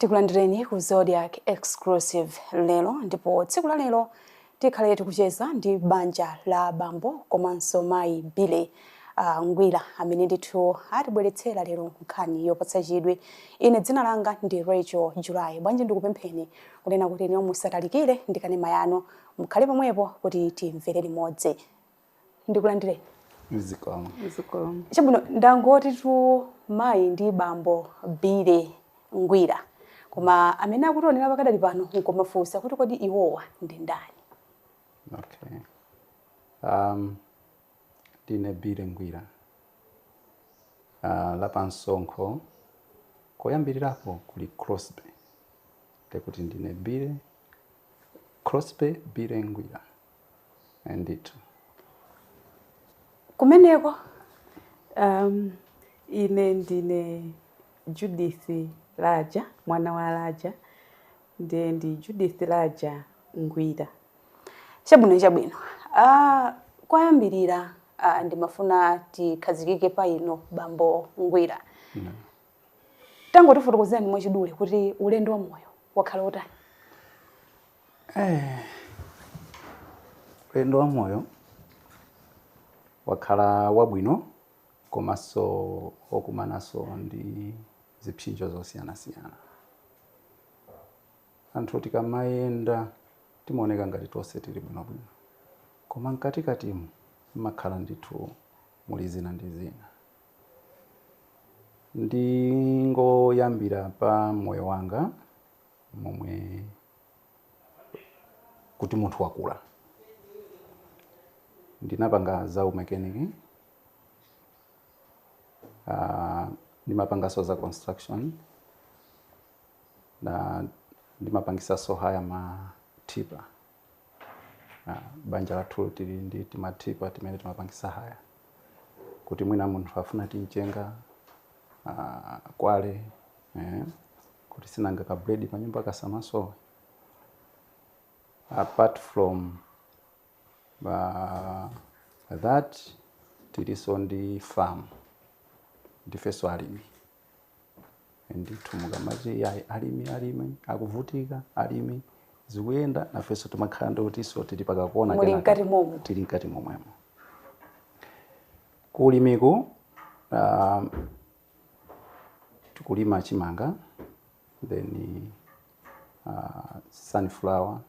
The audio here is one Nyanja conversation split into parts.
Tikulandireni ku Zodiac Exclusive lero, ndipo tsiku la lero tikhale tikucheza ndi banja la bambo komanso mayi Bile Ngwira amene ndithu atibweretsera lero nkhani yopatsa chidwi. Ine dzina langa ndi Rachel July. Bwanji ndikupempheni kunena kuti niyo musatalikire ndikanema yanu mukhale pomwepo kuti timvere limodzi. Ndikulandireni. Muzikoma. Chabwino ndangoti tu mayi ndi bambo Bile Ngwira. Koma amene akutionera pakadali pano nkomafunsa kuti kodi iwowa ndi ndani? Okay. Ndine Bile Ngwira. Lapa Msonkho koyambirirapo kuli Crosby. Tekuti ndine Bile Crosby Bile Ngwira. Ndithu. Kumeneko ine ndine Judith Raja, mwana wa Raja. Ndi Judith Raja Ngwira. Chabwino. Kwayambirira ndimafuna tikhazikike pa ino bambo Ngwira. Tango tifotokozeni mwachidule kuti ulendo wa moyo wakhala utani? Ulendo wa moyo wakhala wabwino komanso okumanaso ndi zipsinjo zosiyana-siyana. Anthu tikamayenda timaoneka ngati tonse tili bwinobwino, koma mkatikatimu makhala ndithu muli zina ndi zina. Ndingoyambira pa moyo wanga momwe kuti munthu wakula. Ndinapanga za umekaniki, ndimapangaso za construction, na ndimapangisa haya matipa. Banja lathu tili ndi matipa timene timapangisa haya. Kuti mwina munthu afuna tinchenga, kwale, kuti sinanga ka bread pa nyumba kasamaso. Apart from that, tiliso ndi farm. Ndifeso alimi. Ndithu mugamaji ya alimi, akuvutika, alimi, zikuyenda, nafeso tumakhala ndoti so tili pakakona muli mkati momwe. Tili mkati momwemo. Kulimiku, tukulima chimanga, then sunflower,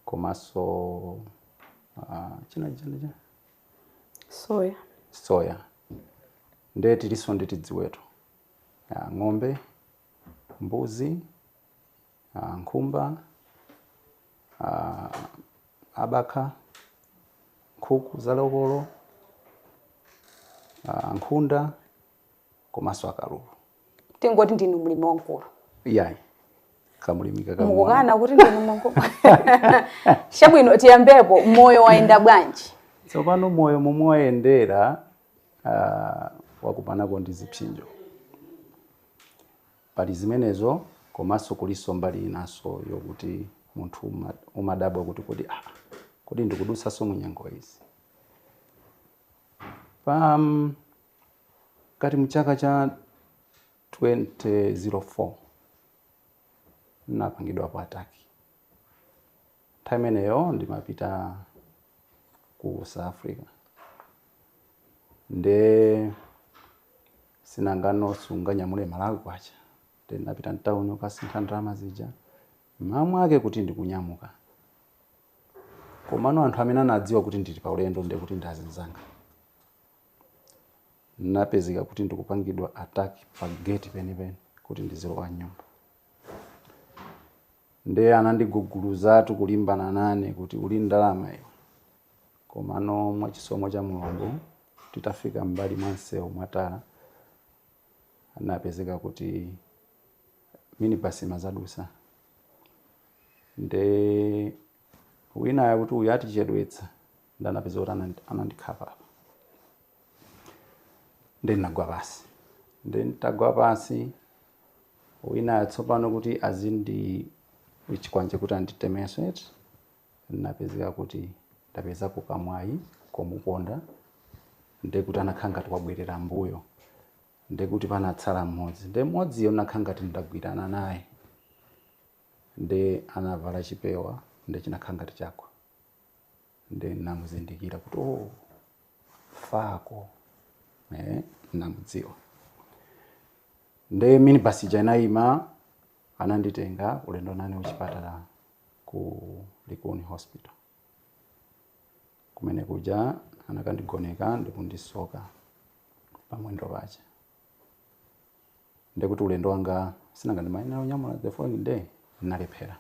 komaso china soya. Nde tiliso nditi ziweto. Ng'ombe, mbuzi, nkhumba, abaka, nkhuku zalokolo, nkhunda, komaso akalulu. Tingoti ndinu mulimi wankulu. Yayi. Kamulimika kamu. Mukukana kuti ndinu wankulu. Chabwino tiyambepo moyo waenda bwanji. Tsopano moyo momwe wayendera wakupanako ndi zipsinjo. Pali zimenezo komanso kuliso mbali inaso yokuti munthu umadabwa kuti kodi ndikudusaso munyengo izi. Kati mchaka cha 2004 napangidwa pa ataki. Time eneyo ndimapita ku South Africa. Nde sinangano sunganya mule Malawi kwacha. Nde napita ntawuni ukasintha ndalama zija. Mamwe ake kuti ndikunyamuka. Komano anthu amene anadziwa kuti ndili pa ulendo nde kuti ndazinzanga. Napezeka kuti ndikupangidwa attack pa gate penipeni kuti ndizilowa nyumba. Nde anandiguguluza kulimbana nane kuti uli ndalama iyo. Komano mwachisomo cha Mulungu titafika mbali mwansewu mwatala. Anapezeka kuti mini basi mazadusa. Nde wina ya kuti uyati chedwetsa. Ndanapeza kuti anandikhapa. Nde nagwa pasi. Nde ntagwa pasi. Wina ya tsopano kuti azindi wichikwanje kuti anditemeso eti. Napezeka kuti ndapeza kukamwayi komuponda. Nde kuti anakhanga tuwabwerera mbuyo. ndekuti panatsala mmodzi nde mmodziyo nakhala ngati ndagwirana naye nde anavala chipewa nde chinakhala ngati chakwa nde namuzindikira kuti Fako namudziwa nde minibus ija inayima ananditenga ulendo nane kuchipatala ku Likoni hospital kumene kuja anakandigoneka ndikundisoka pamwendo pacha ndekuti ulendo wanga sinangandimayina unyamula the following day nalephera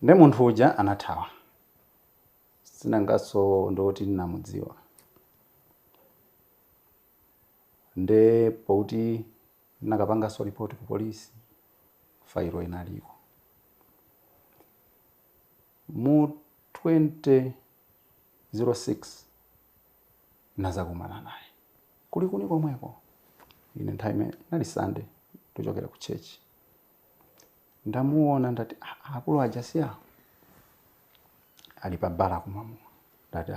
nde munthu uja anathawa sinangaso ndoti namudziwa nde pauti nakapangaso report ku polisi failo inaliko mu 2006 nazakumana naye kulikuni komweko ine nthawi nali Sunday tuchokera ku church ndamuona ndati akulu ajasiya ali pa bala kumamu ndati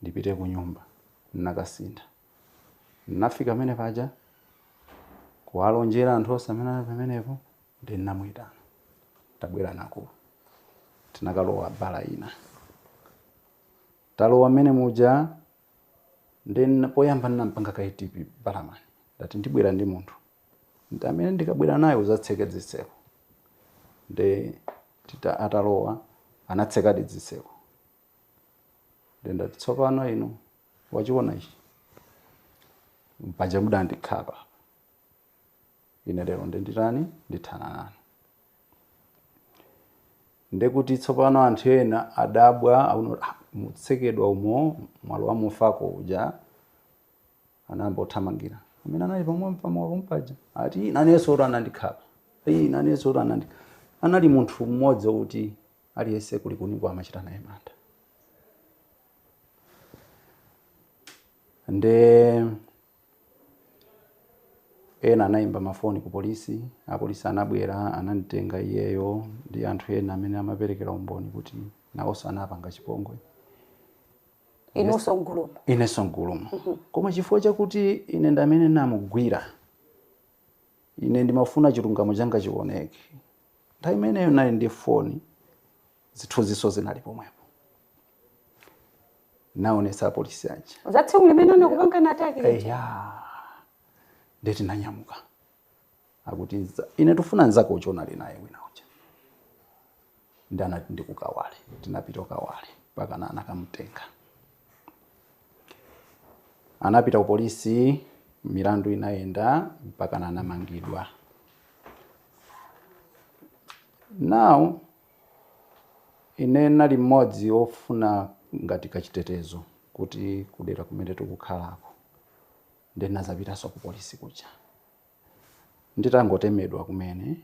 ndipite ku nyumba nakasinda nafika mene paja kuwalonjera anthu osamena pamenepo ndi namuyitana tabwera nako tinakalowa bala ina talowa mene muja ndi poyamba nampanga kaitipi balamani ndati ndibwera ndi munthu ndamene ndikabwera naye uzatseke dzitseko nde atalowa anatseka dzitseko nde ndati tsopano ino wachiona ichi mpanja muda ndikhapa ine lero nditani ndithana nanu ndekuti tsopano anthu ena adabwa auno mutsekedwa umo mwalo wa Fako uja anambothamangira amene anali pampaja ati nanenso ora anandikhapa nanenso ora anali munthu mmodzi kuti aliyese Kulikuni kwa amachita naye mantha nde ena anayimba mafoni ku polisi apolisi anabwera ananditenga iyeyo ndi anthu ena amene amaperekera umboni kuti nawonso anapanga chipongwe inenso mgulumo koma chifukwa chakuti ine ndamene namugwira ine ndimafuna chilungamo changa chioneke nthawi imeneyo nali ndi foni zithunziso zinali pomwepo naonesa apolisi aja zatsiku limene anakupanga na atake ndeti nanyamuka akuti ine tufuna nzako uchonali naye wina uja ndi anati ndikukawale tinapita ukawale mpaka anakamtenga anapita ku polisi milandu inayenda mpaka anamangidwa now ine nali mmodzi ofuna ngati kachitetezo kuti kudera kumene tikukhalako ndi nazapitaso ku polisi kuja nditangotemedwa kumene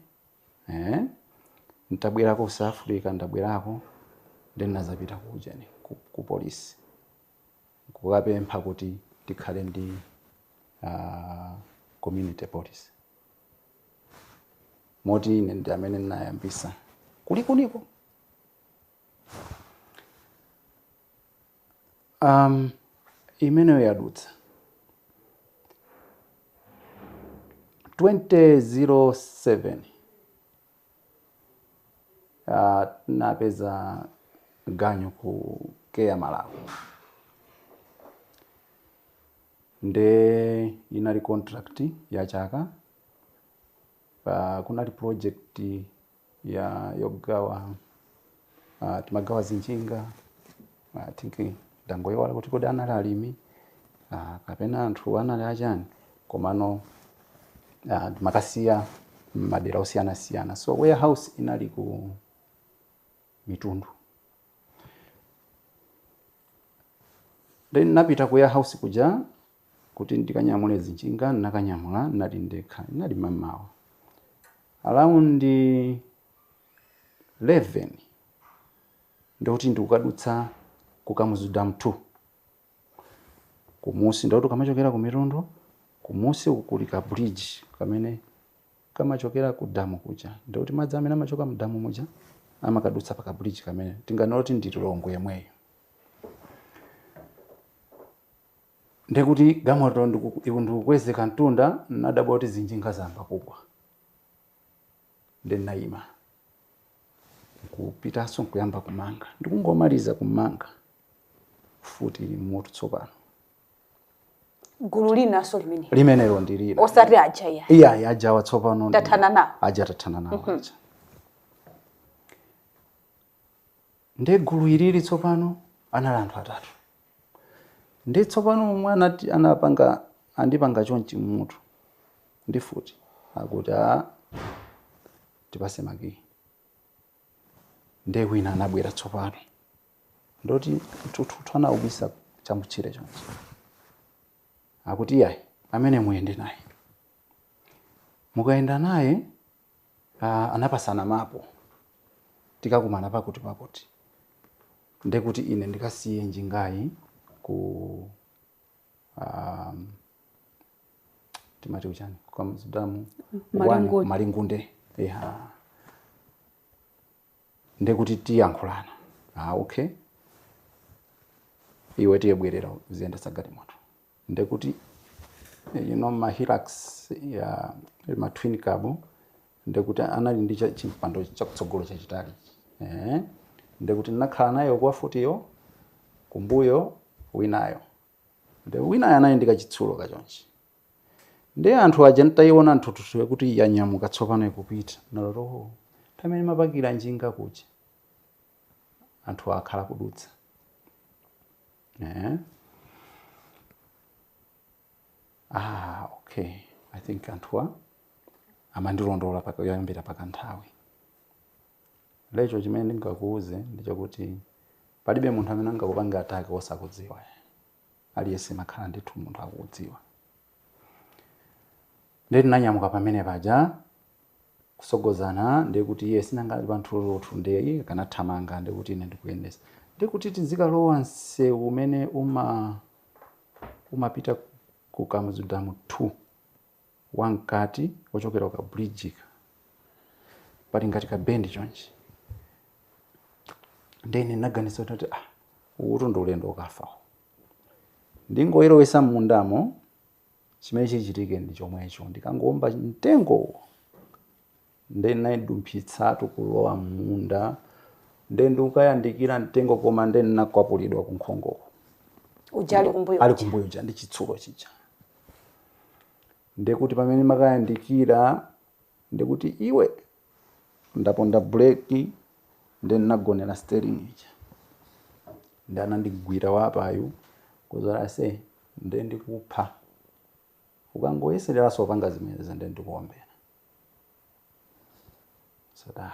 nitabwerako ku South Africa ndabwerako ndi nazapita kujeni ku polisi kukapempha kuti tikhale ndi community police moti ine ndi amene nayambisa kulikuniko imeneyo yadutsa 2007 napeza ganyo ku Keya Malawi nde inali contract ya chaka kunali project ya yogawa timagawa zinjinga I think ndangoyiwala kuti kodi anali alimi kapena anthu anali achani komano makasiya madera osiyana so warehouse inali ku Mitundu then napita ku warehouse kuja kuti ndikanyamule zinjinga nakanyamula nali ndekha nali mamawa around 11 ndoti ndikukadutsa ku Kamuzu Dam 2 kumusi ndoti kamachokera ku Mitundu kumusi ukulika bridge kamene kamachokera ku damu kuja ndoti madzi amene amachoka mu damu muja amakadutsa paka bridge kamene tinganoti ndi Lilongwe yemweyo ndekuti gamoto ndikukwezeka mtunda nadabwa kuti zinjinga zamba kugwa ndenayima kupitanso nkuyamba kumanga ndikungomaliza kumanga futi ili moto tsopano gulu linaso limenelo ndilina osati aja iya ajawa tsopano tathana nawo tathana nawo aja nde gulu ilili tsopano anali anthu atatu ndi tsopano mwana andipanga chonchi mutu ndi futi akuti tipase maki nde wina anabwera tsopano ndoti tuthu anaubisa chamutchire chonchi akuti yayi amene muyende naye mukaenda naye anapasana mapo tikakumana pakuti ndekuti ine ndikasiye njingayi ku timati uchani kwa mzidamu malingunde ndekuti tiyankhulana okay iwe tiyebwerera ziyenda sagalimoto ndekuti ma Hilux ya ma twin cab ndekuti anali ndi chimpando chakutsogolo chachitali ndekuti nakhala nayo kwa futiyo kumbuyo winayo winayo anayendika chitsulo kachonchi ndi anthu aja ntayiona nthuthuthu kuti yanyamuka tsopano ikupita naloto pamene mapakira njinga kuja anthu akhala kudutsa okay I think anthuwa amandilondola yoyambira pakanthawi lecho chimene ndingakuuze ndichokuti palibe munthu amene angakupanga atake osakudziwa aliyense makhala ndithu munthu akudziwa ndeti nanyamuka pamene paja kusogozana ndekuti iye sinangali panthulotu ndeyi kanathamanga ndekuti ine ndikuyendesa ndekuti tizikalowa msewu umene umapita ku Kamuzdamu 2 wankati wochokera ka bridge pali ngati ka bendi chonchi ndene naganiza kuti utu ndo ulendo ukafa ndingoyerowesa mundamo chimene chichitike ndi chomwecho ndikangomba mtengo ndenayidumphitsatu kulowa munda ndikayandikira mtengo koma nakwapulidwa kunkhongoko ujali kumbuyo ali kumbuyo ndi chitsulo chicha ndekuti pamene makayandikira ndekuti iwe ndaponda breki nagonera steering icha ndandigwira wapayu kuzora se ndikupha ukangoyeserera sopanga zimene ndikuombera soda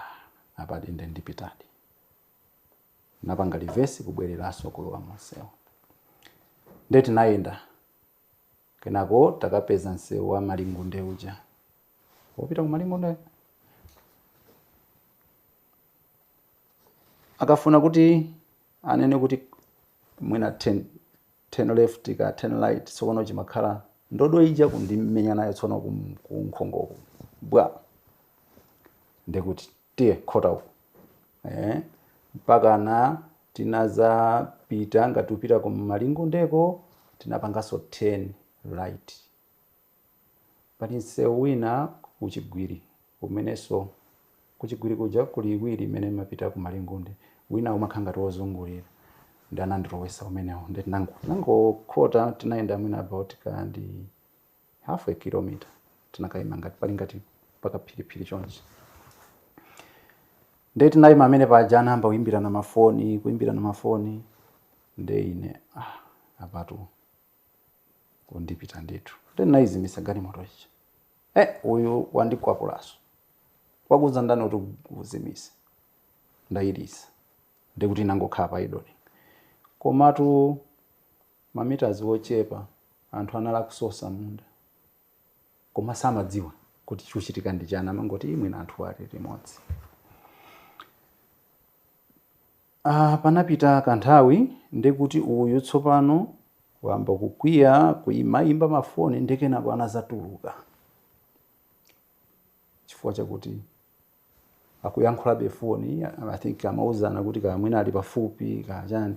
apadi ndipitadi napanga reverse kubwereraso kulowa msewu ndeti nayenda kenako takapeza msewu wa Malingunde uja wopita ku Malingunde akafuna kuti anene kuti mwina 10 left ka 10 right sokono chimakhala ndodo ija kundimenya nayo tsono kunkhongoko bwa ndekuti tiye khota uko mpaka tinaza pita ngatupita ku Malingundeko tinapangaso 10 right pali msewu wina kuchigwiri umeneso kuchigwiri kuja kuli iwiri imene mapita ku Malingunde wina umakhanga tozungulira ndanandilowesa umenewo ndeti nangokhota tinaenda mwina about kandi half a kilometer tinakayima ngati pali ngati paka phiriphiri chonchi ndeti nayima amene paja anayamba kuimbira na mafoni ndeine apatu kundipita ndithu ndeti nayizimisa galimoto ichi uyu wandikwapulaso wakuza ndani kuti uzimise ndayilisa ndekuti nangokhala pa idoli komatu mamitazi wochepa anthu anala kusosa munda koma samadziwa kuti chuchitika ndi chani amangoti imwe na anthu ali limodzi panapita kanthawi ndekuti uyu tsopano wamba kukwiya kuyimayimba mafoni ndekenako anazatuluka chifukwa chakuti akuyankhulabe foni I think amauzana kuti kamwina ali pafupi kachani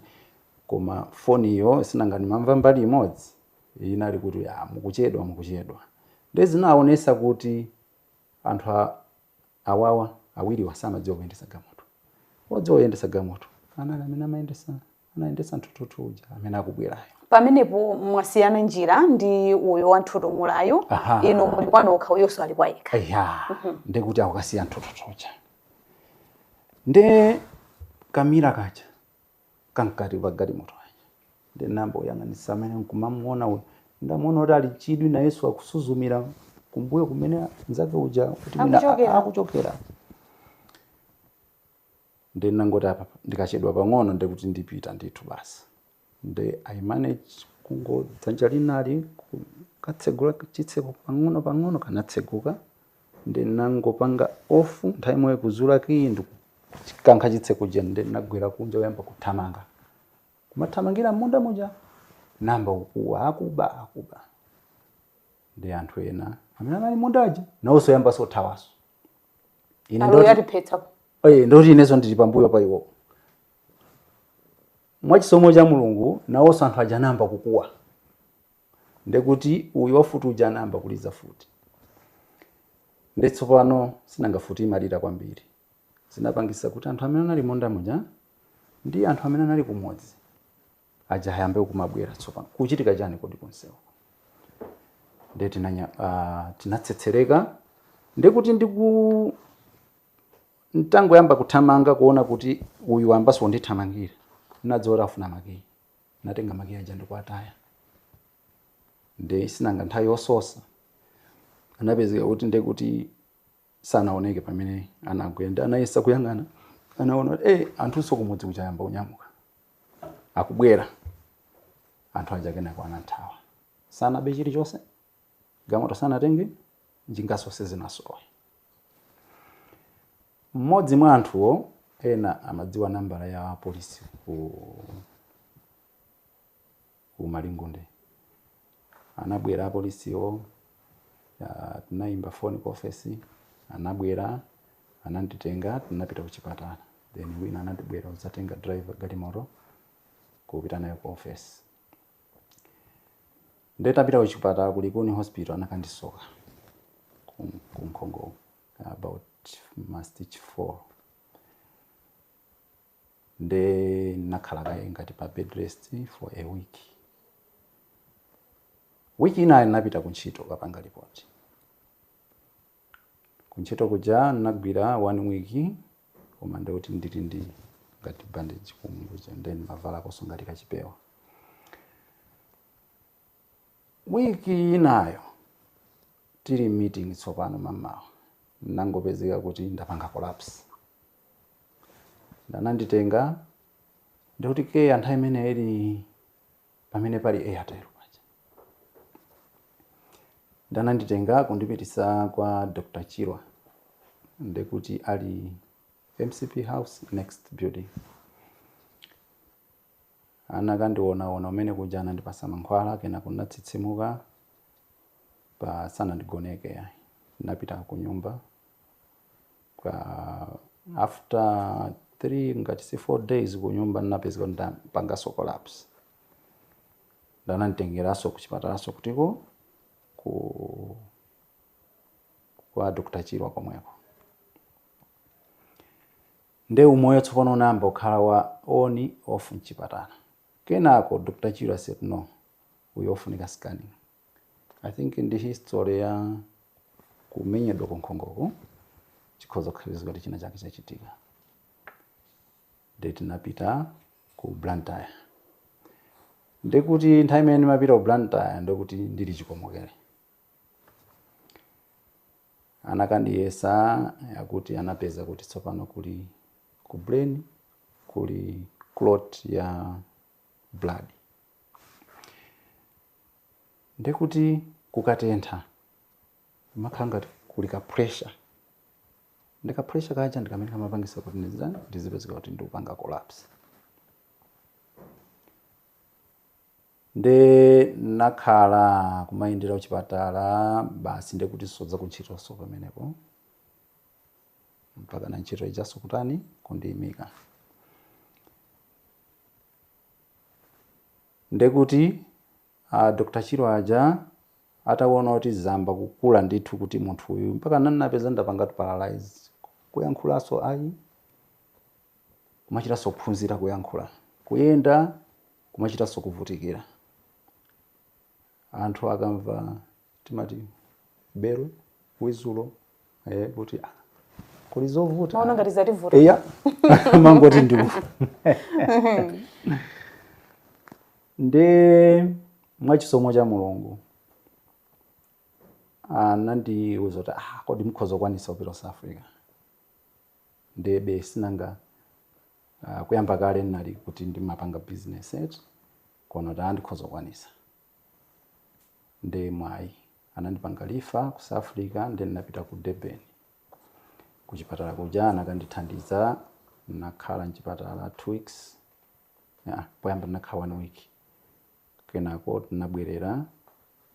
koma foni iyo sinangani mamva mbali imodzi inali kuti mukuchedwa ndezinaonesa kuti anthu awawa awiri wasamadziwa kuyendesa gamoto. Odziwa kuyendesa gamoto anali amene anayendesa mthuthuthu uja amene akubwerayo. Pamenepo mwasiyana njira ndi uyo wa mthuthumulayo, ino muli kwano okha uyonso ali kwa yekha. Ndekuti akukasiya mthuthuthu uja. Nde kamira kacha kankati pagati moto aja. Nde namba uyang'anisa amene nkumamuona uyu. Ndamuona kuti ali chidwi na Yesu akusuzumira kumbuyo kumene nzake uja kuti akuchokera. Nde nangoti apa ndikachedwa pang'ono ndekuti ndipita ndithu basi. Nde I manage kungo dzanja linali katsegula chitseko pang'ono kanatseguka. Nde nangopanga off nthawi imwe kuzula kindu kankha chitseko je. Nde nagwera kunja oyamba kuthamanga. Kumathamangira munda muja namba ukuwa akuba. Nde anthu ena amene anali mundaja nawonso yamba sothawaso. Ine ndoti yatiphetsa. Ndoti ineso ndili pambuyo pa iwo. Mwachisomo cha Mulungu nawonso anthu aja namba kukuwa. Ndekuti uyu wafuti uja namba kuliza futi. Nde tsopano sinangafuti malira kwambiri. Zinapangisa kuti anthu amene anali munda muja ndi anthu amene anali kumodzi aja ayambe kumabwera tsopano. Kuchitika chani kodi konsewo? Nde tinatsetsereka. Ndekuti ntango yamba kuthamanga kuona kuti uyu ambaso ndithamangira. Nadzora afuna makiyi. Natenga makiyi aja ndikwataya. Nde sinanga nthawi yososa. Anapezeka kuti ndekuti sanaoneke pamene anagwenda. Anayesa kuyang'ana. Anaona anthu kumudzi kuchayamba unyamuka. Akubwera. Anthu aja kenako anathawa. Sanabe chilichonse. Gamoto sanatenge. Njinga zonse zinasowa. Mmodzi mwa anthuwo ena amadziwa nambala ya polisi ku Malingunde. Anabwera polisiwo, tinayimba phone ku office, anabwera, ananditenga, tinapita ku chipatala. Then wina anandibwera uzatenga driver galimoto kupita nayo ku office. Nde tapita ku chipatala ku Likuni hospital anakandisoka ku Nkhongo about Mastich 4. Nde nakhala kaye ngati pa bed rest for a week. Wiki ina napita kuntchito kapanga report. Kuntchito kuja nagwira 1 week koma ndekuti ndili ndi ngati bandage kumbuja then mavala koso ngati kachipewa. Wiki inayo tili meeting tsopano mamawa. Nangopezeka kuti ndapanga collapse. Ndananditenga ndikuti ke anthu amene ali pamene pali Airtel paja. Ndananditenga kundipitisa kwa Dr. Chirwa. Ndekuti ali MCP House next building. Anakandiona umene kuja anandipasa mankhwala kena kunatsitsimuka pa sana ndigoneke. Napita ku nyumba. After 3 ngati 4 days ku nyumba napezeka ndapanga collapse. Ndananditengeraso ku chipatalaso kutiko kwa Dr. Chirwa komweko. Nde umoyo tsopano namba ukhala wa on off mchipatala. Kenako Dr. Chirwa said no, uyofunika scanning. I think in the history ya kumenyedwa konkhongoko chikhoza kukhalizwa kuti china chake chachitika. Nde tinapita ku Blantyre. Ndekuti nthawi imene mapita ku Blantyre ndekuti ndili chikomokere. Anakandiyesa yakuti anapeza kuti tsopano kuli ku brain kuli clot ya blood. Ndekuti kukatentha makhanga kulika pressure. Ndika pressure kaja ndikamene kamapangisa kuti ndizipezeka kuti ndikupanga collapse. Nde nakhala kumayendera kuchipatala basi ndekuti sodza kuntchito so pamenepo. Mpaka na ntchito ijaso kutani kundiyimika. Ndekuti Dr. Chiro aja ataona kuti zamba kukula ndithu kuti munthu uyu mpaka nanapeza ndapanga paralyze kuyankhulaso ayi kumachitaso kuphunzira kuyankhula kuyenda kumachitaso kuvutikira anthu akamva timati bero wizulo kuti kuli zovuta maona ngati zativuta iya mangoti ndiwo nde mwachisomo cha Mulungu anandiuza kuti kodi mukhoza kukwanisa kupita South Africa ndebe sinanga kuyamba kale nali kuti ndimapanga business yetu kono kuti andikhoza kukwanisa nde mwayi anandipanga lifa ku South Africa nde ndinapita ku Durban kuchipatala kuja anakandithandiza nakhala mchipatala 2 weeks poyamba ndinakhala 1 week kenako tinabwerera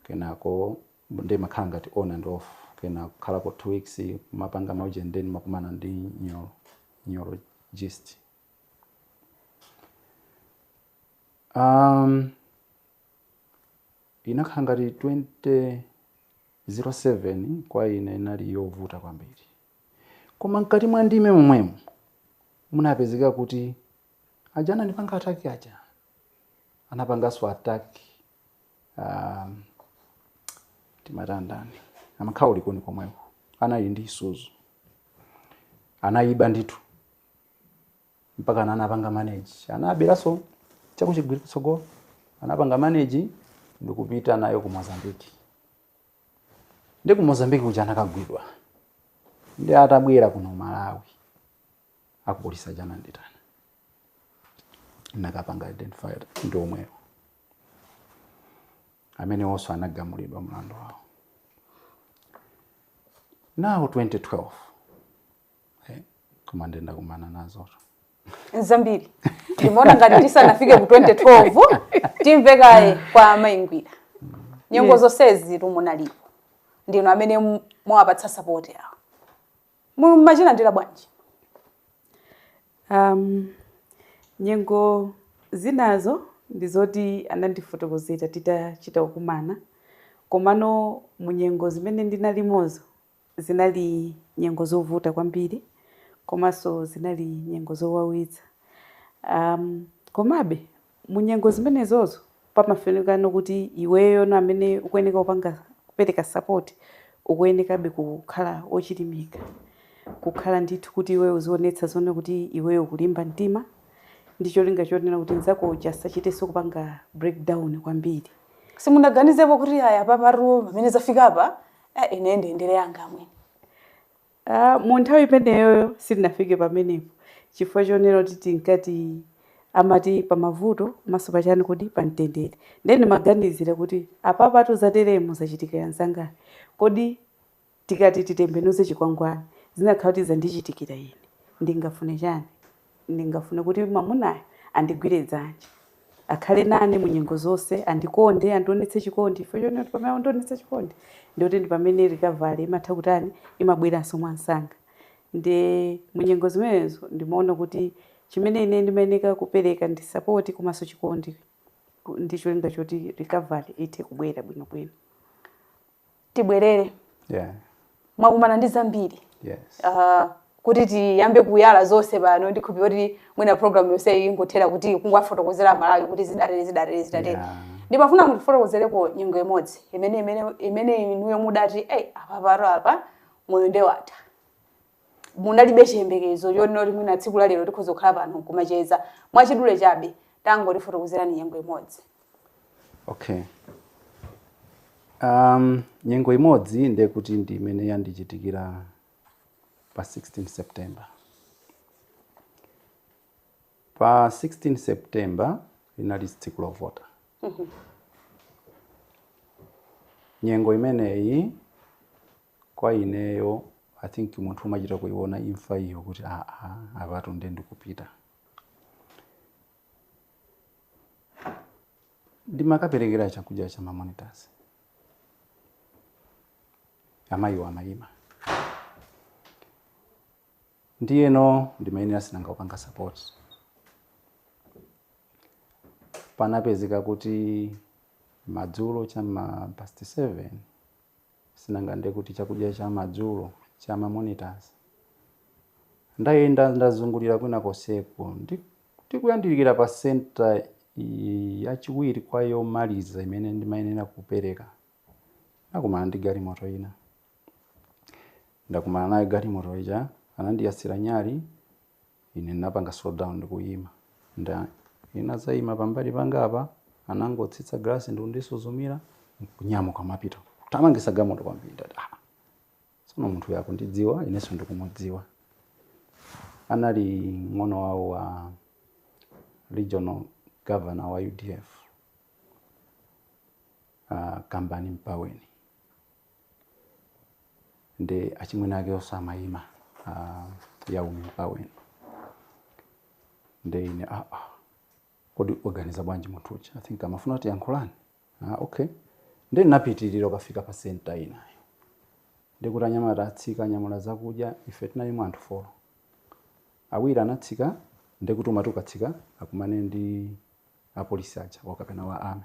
kenako nde makhala ngati on and off kenako khala ko 2 weeks mapanga mauje ndeni makumana ndi neurologist inakhala ngati 2007 kwa ine inali yovuta kwambiri koma mkati mwa ndime momwemo munapezeka kuti ajana ndipanga ataki aja anapangaso ataki timatandani amakhala ulikoni komweko anali ndi Isuzu anaiba ndithu mpaka anapanga manage anaberaso chakuchigwira tsogolo anapanga manage ndikupita nayo ku Mozambique ndi ku Mozambique kuja anakagwidwa ndi atabwera kuno Malawi akupolisa jana nditana nakapanga identified ndi omwewo amene onso anagamulidwa mlandu wawo now 2012 koma ndenda kumana nazo nzambiri ndimona ngati tisanafike ku 2012 timvekaye kwa Amaingwira nyengo zonsezi lumunalipo ndino amene mwapatsa support yawo mumachina ndira bwanji nyengo zinazo ndizoti anandifotokozera titachita kukumana komano munyengo zimene ndinalimozo zinali nyengo zovuta kwambiri komanso zinali nyengo zowawitsa komabe munyengo zimenezozo pamafunikano kuti iweyo amene ukuyeneka kupereka support ukuyenekabe kukhala ochilimika kukhala ndithu kuti iweyo uzionetsa zone kuti iweyo ukulimba mtima ndi cholinga chonena kuti nzako asachitenso kupanga breakdown kwambiri simunaganizepo kuti aya paparu pamene zafika apa ine ndendere yanga amwene mu nthawi imeneyo sitinafike pamenepo chifukwa chonena kuti tinkati amati pamavuto maso pachani kuti pamtendere ndeni maganizira kuti apapa tuzateremo zachitika yanzanga kodi tikati titembenuze chikwangwani zinakhala kuti zandichitikira ine ndingafune chani ndingafune kuti mamunayo andigwire dzanja akhale nane munyengo zonse andikonde andionetse chikondi chifukwa chonena kuti pamene andionetse chikondi ndikuti ndi pamene recovery imatha kutani imabweranso mwansanga ndi munyengo zimenezo ndimaona kuti chimene ine ndimayeneka kupereka ndi support komanso chikondi ndi cholinga choti recovery ithe kubwera bwinobwino tibwerere mwakumana ndi zambiri yes kuti tiyambe kuyala zonse pano ndikhupi kuti mwina program yonse ingothera kuti kungwafotokozera Malawi kuti zidatere ndimafuna mutifotokozereko nyengo imodzi imene inuyo mudati apaparo apa moyo nde watha munalibe chiyembekezo chonena kuti mwina tsiku la lero tikhoza kukhala pano kumacheza mwachidule chabe tangotifotokozerani nyengo imodzi okay nyengo imodzi ndiye kuti ndi imene yandichitikira pa 16 September. Pa 16 September linali tsiku lovota. Nyengo imeneyi kwa ineyo I think munthu umachita kuiona imfa iyo kuti apatu ndende kupita. Ndimakaperekera chakudya cha mamonitors. Amayiwo amayima. Ndiyeno ndimayenera sinanga kupanga support. Panapezeka kuti madzulo chama past 7 sinangande kuti chakudya cha madzulo cha monitors ndayenda ndazungulira kwina koseko ndikuyandikira pa center yachiwiri kwa yomaliza imene ndimayenera kupereka nakumana ndi galimoto ina ndakumana naye galimoto ija anandiyasira nyali ine napanga slow down ndikuyima inazayima pambali pangapa anangotsitsa glasi ndikundisuzumira kunyamuka mapito tamangisa galimoto kwambiri sono munthu yako ndidziwa inenso ndikumudziwa anali ng'ono wawo wa regional governor wa UDF Kambani Mpaweni nde achimwene ake osamayima yaumi Mpaweni nde ine kodi organiza bwanji munthu uja I think amafuna kuti yankhulani okay nde napitirira kufika pa center inayo ndikuti anyamata atsika nyamula zakudya ife tinali anthu 4 awiri anatsika ndikutuma tukatsika akumane ndi apolisi aja wakapena wa ame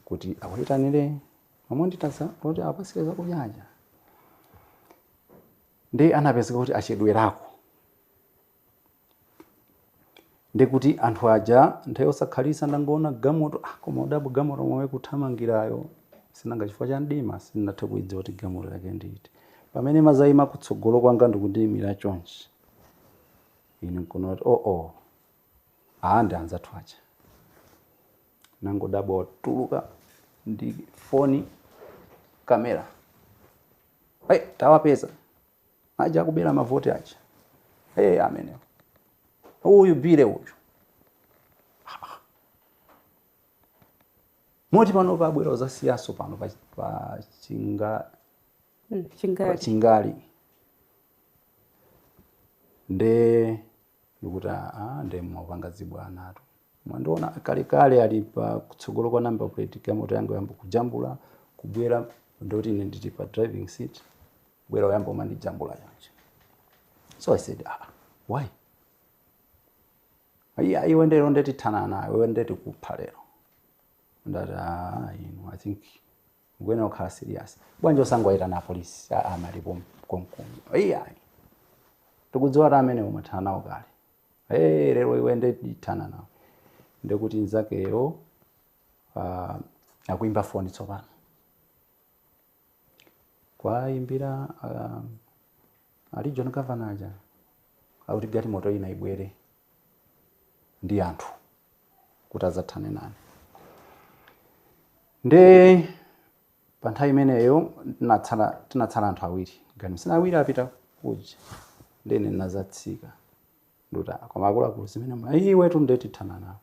kuti akuyitanire mamonditasa kuti apasike zakudya aja ndi anapezeka kuti achedwerako ndikuti anthu aja nthawi yosakhalisa ndangoona gamoto koma udabu gamoto momwe kuthamangirayo sinanga chifukwa cha mdima sinathe kuidziwa kuti gamoto yake nditi pamene mazayima kutsogolo kwanga ndikundiyimira chonchi ine nkunoti ndi anzathu aja nangodabwa watuluka ndi foni kamera tawapeza aja akubera mavoti aja amenewo uyu bile uyu moti pano pabwera za siyaso pano pa chingali nde ndikuti nde mwapanga zibwana atu mwandiona kalekale ali pa kutsogolo kwa number plate gamoto yangu yamba kujambula kubwera ndoti ine nditi pa driving seat bwera yamba mandijambula yanje so I said why iwe ndero ndeti thana nayo iwe ndeti kupha lero ndati I think ngwena ukhala serious bwanje osangwaita na police malipo konkomo tikudziwa kuti amene umathana nawo kale lero iwe ndeti thana nawo ndekuti nzakeyo akuimba foni tsopano kwaimbira regional governor aja akuti galimoto ina ibwere ndi anthu kuti adzathane nane nde pa nthawi imeneyo tinatsala anthu awiri ganisina awiri apita kuja ndene nazatsika nduta koma akuluakulu zimene iwetu ndeti thana nawo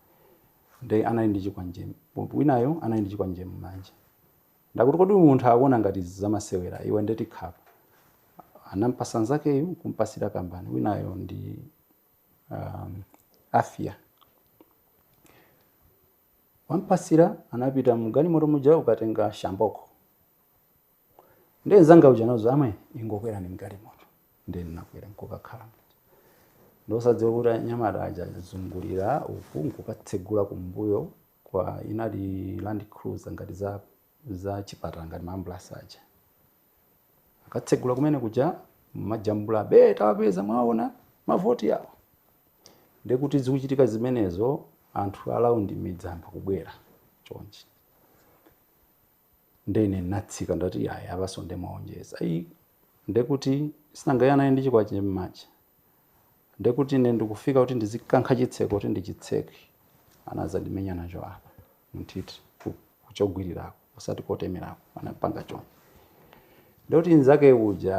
nde anali ndi chikwanje winayo anali ndi chikwanje m'manja ndakuti kodi munthu akuona ngati zamasewera iwe ndeti khapa anampasa nzakeyo kumpasira Kambani winayo ndi Afia wampasira anapita mgalimoto muja ukatenga shamboko nde zanga uja nazo amwe ingokwera ni mgalimoto nde nakwera nkokakhala ndosadziwa kuti nyamata aja zungulira uku nkukatsegula kumbuyo kwa inali Land Cruiser ngati za chipatala ngati maambulance aja akatsegula kumene kuja majambula tawapeza mwaona mavoti yawo ndekuti zikuchitika zimenezo anthu alaundi midzamba kubwera chonchi ndene natsika ndati apaso ndemaonjeza ndekuti sinangayana ndi chikwache m'macha ndekuti ine ndikufika kuti ndizikankha chitseko kuti ndichitseke anaza ndimenya nacho apa mtiti kuchogwirirako usati kotemerako anapanga chonchi ndoti nzake uja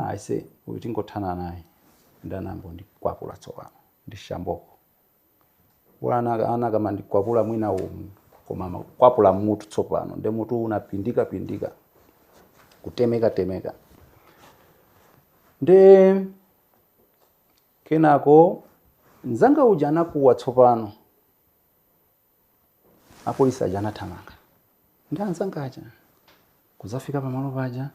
aise uti ngothana naye ndanambo ndikwapula tsopano ndishamboko ana kama ndikwapula mwina koma kwapula mutu tsopano nde mutu unapindika kutemeka nde kenako nzanga uja anakuwa tsopano apolisi aja anathamanga ndi anzanga aja kuzafika pamalo paja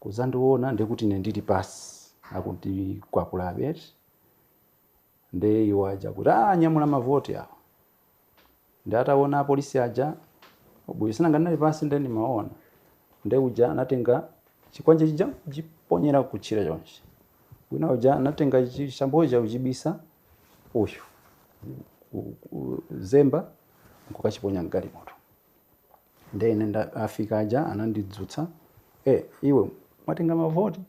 kuzandiona ndekuti ine ndili pasi akuti kwapula abeti nde iwo aja kuti nyamula mavoti awo ndi ataona apolisi aja ubuyu sinanganali pasi ndeni maona nde uja anatenga chikwanje chija jiponyera kuchira chonse wina uja anatenga chishamboja ujibisa uyu zemba nkukachiponya mgali moto nde nenda afika aja anandidzutsa iwe mwatenga mavoti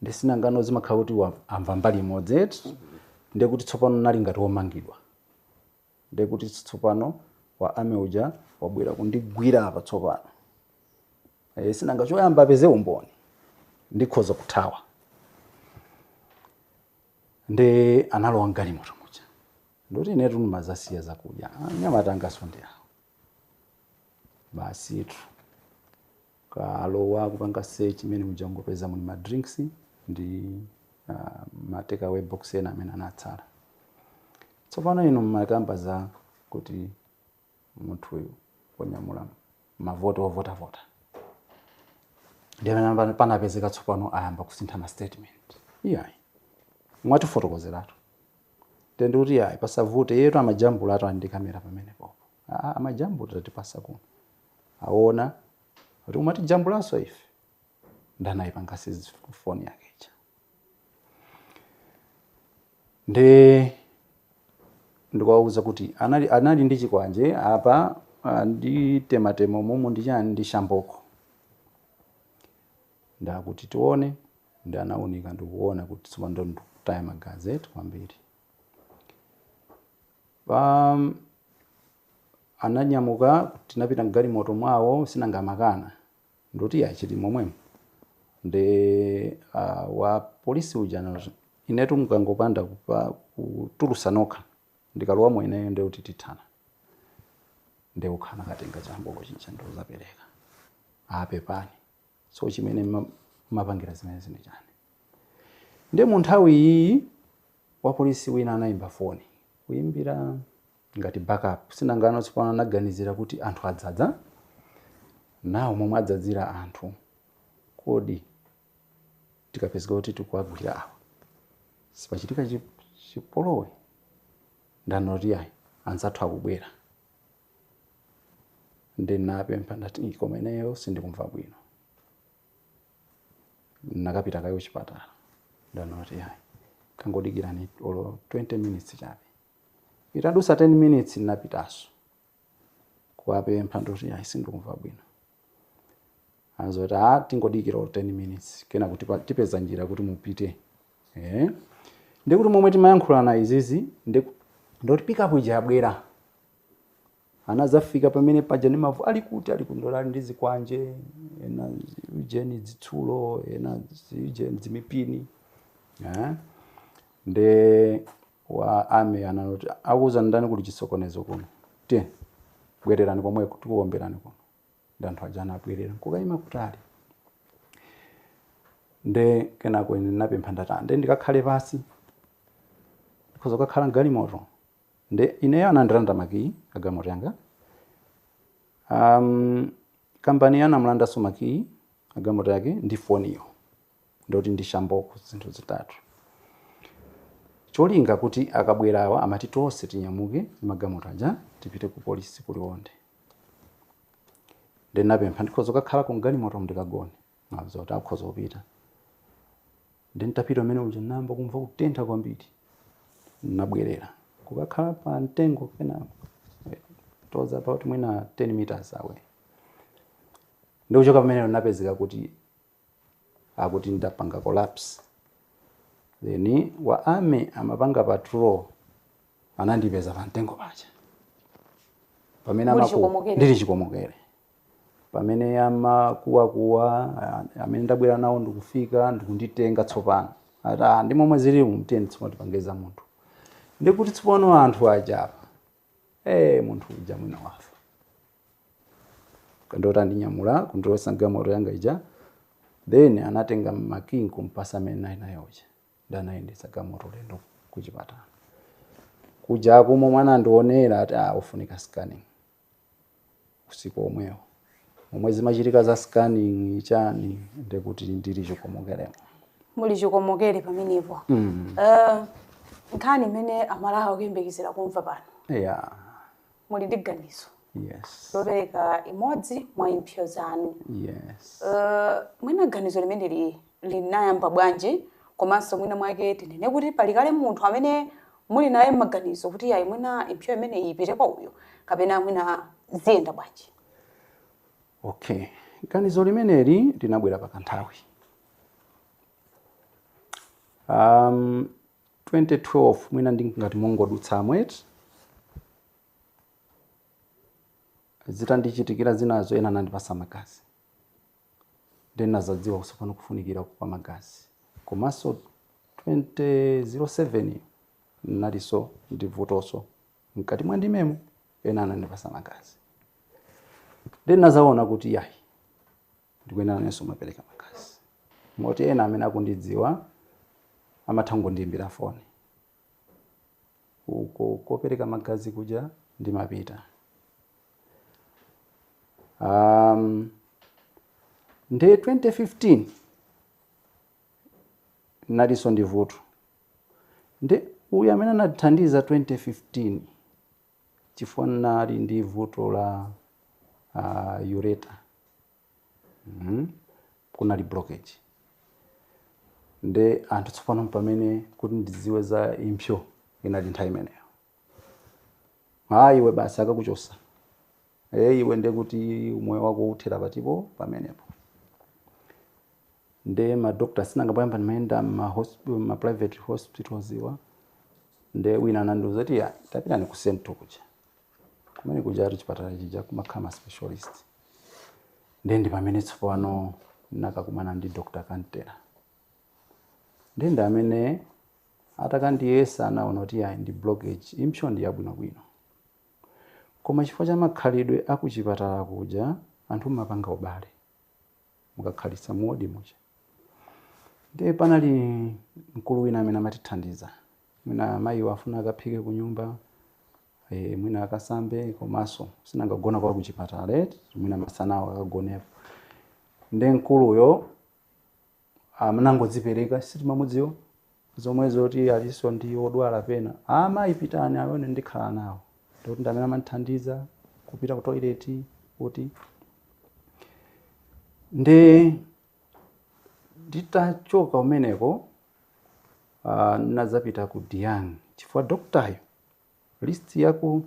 ndisina ngano zimakhala kuti amva mbali imodzi eti ndekuti tsopano nali ngati womangidwa ndekuti tsopano wa ame uja wabwera kundigwira apa tsopano sinanga choyamba apeze umboni ndikhoza kuthawa nde analowa mgali moto muja ndoti inetu nimazasiya zakudya anyamata angasonde awo basi tu kalowa kupanga search imene muja ngopeza muli ma drinks ndi ma take away box ena amene anatsala tsopano ino mmakamba za kuti munthu uyu wonyamula mavoti ovota ndiye panapezeka tsopano ayamba kusintha ma statement iyayi mwatifotokozeratu tende kuti yayi pasavute yetu amajambula atu andi kamera pamene popo amajambula tatipasa kuno aona kuti umatijambulanso ife ndanayipanga foni yake ija ndikawauza kuti anali ndi chikwanje apa ndi tematemo mumu ndi shamboko ndakuti tione ndi anaunika ndikuona kuti tsopano ndo ndikutaya magazeti kwambiri ananyamuka tinapita mgali moto mwawo sinangamakana ndoti yachiti momwemo nde wa polisi uja inetu mkangopanda kutulusa nokha ndikalowa mweneyo nde kuti tithana nde ukhana katenga chamboko chincha ndo zapereka apepani so chimene mapangira zimene zine chani nde mu nthawi iyi wa polisi wina anayimba foni kuyimbira ngati backup sinangano tsopano anaganizira kuti anthu adzadza nawo momwe adzadzira anthu kodi tikapezeka kuti tikuagwira awa sipachitika chipolowe ndanoti ayi anzathu akubwera ndinapempha ndati koma ineyo sindikumva bwino nakapita kayo chipatala ndanoti ayi kangodikirani olo 20 minutes chabe itadusa 10 minutes napitaso kuwapempha ndoti ayi sindikumva bwino azoti tingodikira olo 10 minutes kena kuti tipeza njira kuti mupite ndikuti momwe timayankhulana izizi ndoti pikapo ija yabwera anazafika pamene paja ni mavu ali kuti ali kundolali ndi zikwanje ena ujeni dzitsulo ena ujeni dzimipini nde wa ame ananoti akuza ndani kuti chisokonezo kuno tiye bwererani komwe tikuomberani kuno ndi anthu aja anabwerera kukayima kutali nde kenako ine napempha ndata nde ndikakhale pasi ndikhoza kukakhala mgali moto nde ineyo anandiranda makiyi agamoto yanga kampani anamulanda makiyi agamoto yake ndi foniyo ndoti ndi shamboko zinthu zitatu cholinga kuti akabwerawa amati tonse tinyamuke magamoto aja tipite ku polisi kuliwonde nde napempha ndikhoza kukakhala ku mgali moto ndikagone mabza kuti akhoza kupita nde ntapita umene uja namba kumva kutentha kwambiri nabwerera kukakhala pa mtengo kena toza about mwina 10 meters away ndikuchoka pamene napezeka kuti akuti ndapanga collapse then wa ame amapanga patrol anandipeza pa mtengo pacha pamene ndili chikomokere pamene amakuwa amene ndabwera nawo ndikufika ndikunditenga tsopano ata ndi momwe zili mteni tsopano tipangeza munthu ndikuti tsopano anthu ajapa munthu uja mwina wafa kandota ndinyamula kundilosa gamoto yanga ija then anatenga makingi kumpasa amene nayo uja ndanayendesa gamoto lendo kuchipatala kuja kumwe mwana ndionera ati ufunika scanning usiku omwewo momwe zimachitika za scanning chani ndekuti ndili chikomokeremo muli chikomokere pamenepo nkhani imene amalawa kuyembekezera kumva pano yeah muli ndi ganizo Yes. lopereka imodzi mwa impsyo zanu. Yes. Mwina ganizo limene linayamba bwanji komanso mwina mwake tinene kuti palikale munthu amene muli naye maganizo kuti ayi mwina impsyo imene ipite kwa uyo kapena mwina ziyenda bwanji? Okay, ganizo limeneli linabwera pakanthawi 2012 mwina ndingati mongodutsa amweti zitandichitikira zinazo ena anandipasa magazi ndinazadziwa kusopano kufunikira kwa magazi. Komanso 2007 naliso ndivutoso mkati mwa ndimemo ena anandipasa magazi ndinazaona kuti yayi ndikuyenera nenso mapereka magazi. Moti ena amene akundidziwa amathango ndiyimbira foni uko kopereka magazi kuja ndimapita. Nde 2015 naliso ndivuto nde uyu amene anathandiza 2015 chifukwa nali ndi vuto la ureta kunali blockage nde anthu tsopano pamene kuti ndidziwe za impsyo inali nthawi imeneyo iwe basi akakuchosa iwe nde kuti umoyo wako uthera patipo pamenepo. Nde madokta sinangapayamba ndimayenda ma private hospitals iwa nde wina anandiuza kuti tapitani ku Central kuja kumene kuja ari chipatala chija kumakhala specialist. Nde ndi pamene tsopano nakakumana ndi Dr. Kantera nde amene atakandiyesa anaona kuti ndi blockage impsyo ndi yabwinobwino koma chifukwa cha makhalidwe akuchipatala kuja anthu mapanga ubale mukakhalisa muwodi muja. Nde panali mkulu wina amene amatithandiza mwina mayi wafuna akaphike ku nyumba mwina akasambe komanso sinangagona kwa kuchipatala mwina masanawo akagonepo. Nde mkuluyo anangodzipereka sitimamudziwa zomwe zoti aliso ndi odwala pena amayi pitani aone ndikhala nawo ndikuti ndamene amatithandiza kupita ku toilet kuti. Nde nditachoka umeneko nazapita ku Diang chifukwa doktayo list yaku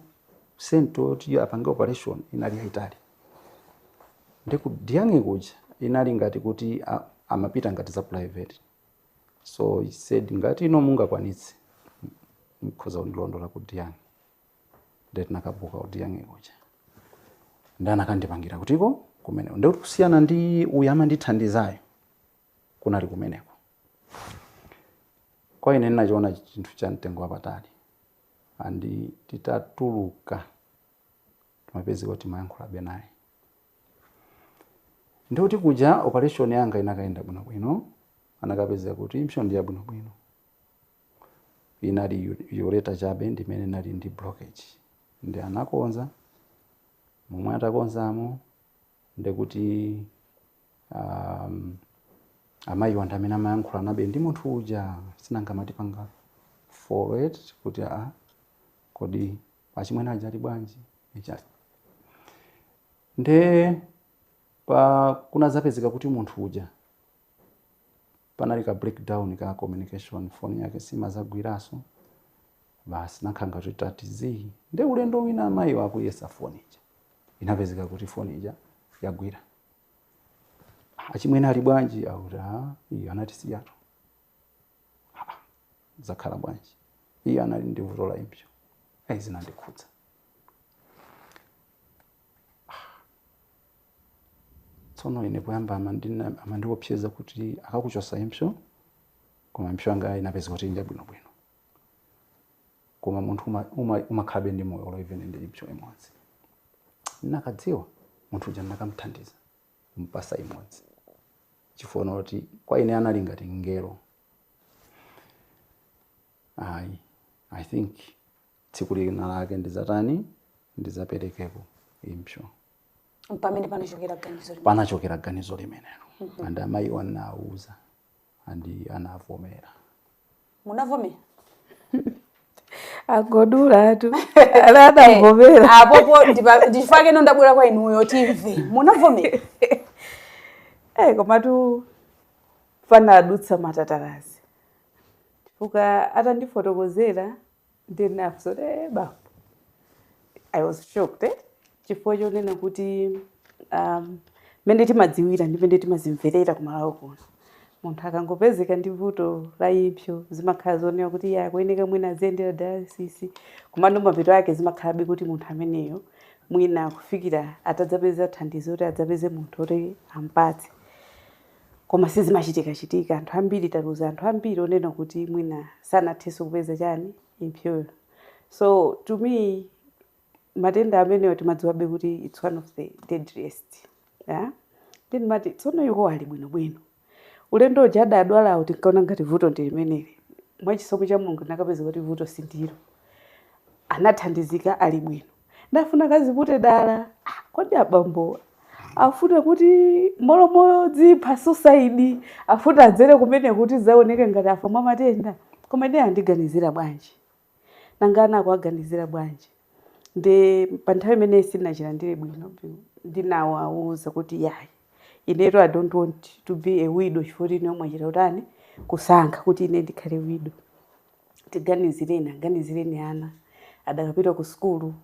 Central kuti apange operation inali yaitali. Nde ku Diang kuja inali ngati kuti amapita ngati za private, so he said ngati ino mungakwanitse mkhoza unilondola ku Diang. Nde tinakabuka ku Diang kuja ndana akandipangira kutiko kumeneko nde kusiyana ndi uyu amandithandizayo kunali kumeneko. Kwa ine ninachiona chinthu cha mtengo wapatali andi titatuluka tumapezi kuti mayankhulabe naye nde kuti kuja operation yanga inakaenda bwinobwino anakapeza kuti impsyo ndi yabwinobwino inali ureta chabe ndimene nali ndi blockage. Nde anakonza momwe atakonzamo nde kuti amayi wanthu amene amayankhula nabe ndi munthu uja sinangamatipanga forward kuti kodi achimwene aja ali bwanji ichali. Nde kunazapezeka kuti munthu uja panali ka breakdown ka communication phone yake simazagwiraso basi nakhanga kuti tatizi. Nde ulendo wina amayi wakuyesa phone ija inapezeka kuti phone ija yagwira. Achimwene ali bwanji auta iyo anatisiyatu zakhala bwanji iyo anali ndi vuto la impsyo zinandikhudza. Tsono ine poyamba amandiopseza kuti akakuchosa impsyo koma impsyo anga inapeza kuti ndi bwinobwino koma munthu umakhabe ndi moyo lo even ndi impsyo imodzi. Nakadziwa munthu uja ndakamthandiza mpasa imodzi chifukwa kuti kwa ine anali ngati ngelo. I think tsiku lina lake ndizatani ndizaperekepo impsyo. Pamene panachokera ganizo limene. Panachokera ganizo limenelo. And amayi wanauza andi anavomera. Munavomera? agodula tu adamvomera apopo ndifake ndabwera kwa inuyo timve munavomera komatu fana adutsa matatalazi chifukwa atandifotokozera ndinafuso bambo I was shocked chifukwa chonena kuti mene timadziwira ndi mene timazimverera kumalawo kuno munthu akangopezeka ndi vuto la impsyo zimakhala zonena kuti iye akuyeneka mwina aziyendera dialysis komando mapeto ake zimakhalabe kuti munthu ameneyo mwina kufikira atadzapeza thandizo kuti adzapeze munthu kuti ampatse koma sizimachitika anthu ambiri taluza anthu ambiri onena kuti mwina sanathenso kupeza chani impsyoyo. So to me matenda ameneyo timadziwabe kuti it's one of the deadliest. Then mati tsono yuko ali bwinobwino ulendo uja adadwalawo tinkaona ngati vuto ndi limeneli mwachisomo cha Mulungu nakapeza kuti vuto sindiro anathandizika ali bwino ndafuna kazipute dala kodi abambo afuna kuti molomoyo dzipha suicide afuna adzere kumene kuti zaoneke ngati afa mwa matenda koma ine andiganizira bwanji nangana akuaganizira bwanji nde pa nthawi imene sinachilandire bwino ndinawawuza kuti yayi ineto I don't want to be a widow chifukwa ine mwachita utani kusankha kuti ine ndikhale widow tiganizireni ana adakapita ku skulu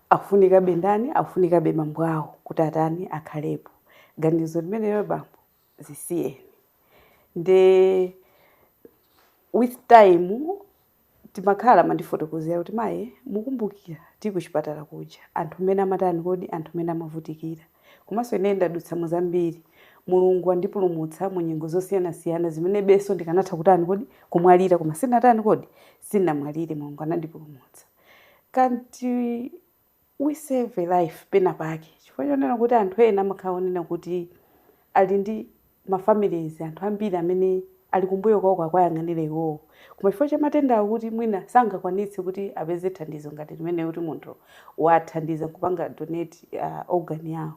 afunika bendani afunika be mambo awo kuti atani akhalepo ganizo limeneyo bambo zisiyeni nde with time timakhala mandifotokozera kuti maye mukumbukira tikuchipatala kuja anthu mene amatani kodi anthu mene amavutikira komanso ine ndadutsa muzambiri Mulungu andipulumutsa mu nyengo zosiyana-siyana zimene beso ndikanatha kutani kodi kumwalira koma sinatani kodi sinamwalire Mulungu anandipulumutsa kanti we save a life pena pake chifukwa chonena kuti anthu ena amakhaonena kuti ali ndi mafamilies anthu ambiri amene ali kumbuyo kwawo kwayang'anira iwowo koma chifukwa cha matenda akuti mwina sangakwanitse kuti apeze thandizo ngati limene kuti munthu wathandiza kupanga donate organ yawo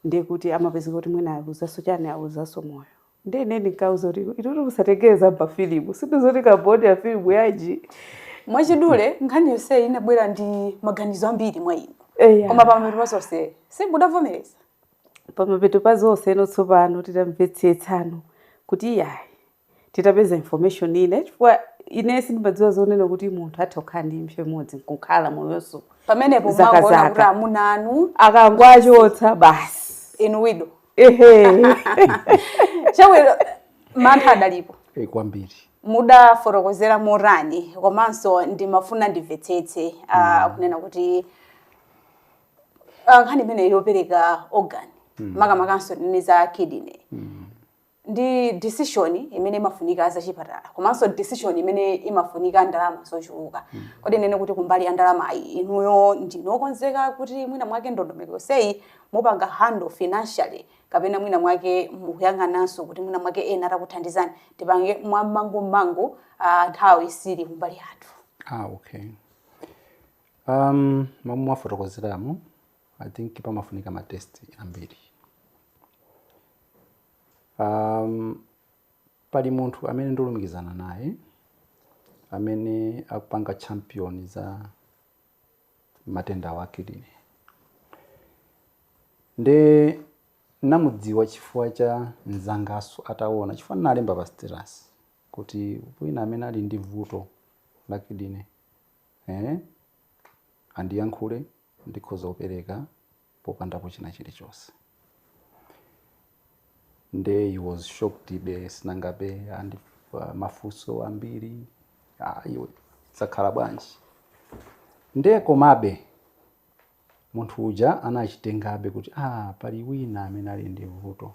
ndiye kuti amapezeka kuti mwina aluzaso chani aluzaso moyo ndiye ine ndikauza kuti ituti musatekeza pa filimu sindizoti kabodi ya filimu yaji mwachidule nkhani yonse inabwera ndi maganizo ambiri mwa inu koma pamapeto pazonse simudavomereza pamapeto pazonse tsopano titamvetsetsano kuti yayi titapeza information ine chifukwa ine sindimadziwa zonena kuti munthu atha kukhala ndi impsyo imodzi nkukhala moyonso pamenepo mwaona kuti amuna anu akangwachotsa basi inu widow chawero mantha adalipo kwambiri mudafotokozera morani komanso ndimafuna ndimvetsetse kunena kuti nkhani imene yopereka organ makamakanso nini za kidney ndi decision imene imafunika za chipatala komanso decision imene imafunika ndalama zochuluka kodi nene kuti kumbali ya ndalama inuyo ndinokonzeka kuti mwina mwake ndondomeko sei mupanga handle financially kapena mwina mwake mukuyang'ananso kuti mwina mwake ena atakuthandizani tipange mangu nthawi isiri kumbali yathu. Okay. Mwafotokozeramo I think pamafunika matesti ambiri. Pali munthu amene ndolumikizana naye amene akupanga champion za matenda wa kidney nde namudziwa chifukwa cha nzangaso ataona chifukwa nalemba pa status kuti wina amene ali ndi vuto la kidney andiyankhule ndikhoza kupereka popandapo china chilichonse. Nde he was shocked be sinangabe and mafuso ambiri iwe sakhala bwanji nde komabe munthu uja anachitengabe kuti pali wina amene ali ndi vuto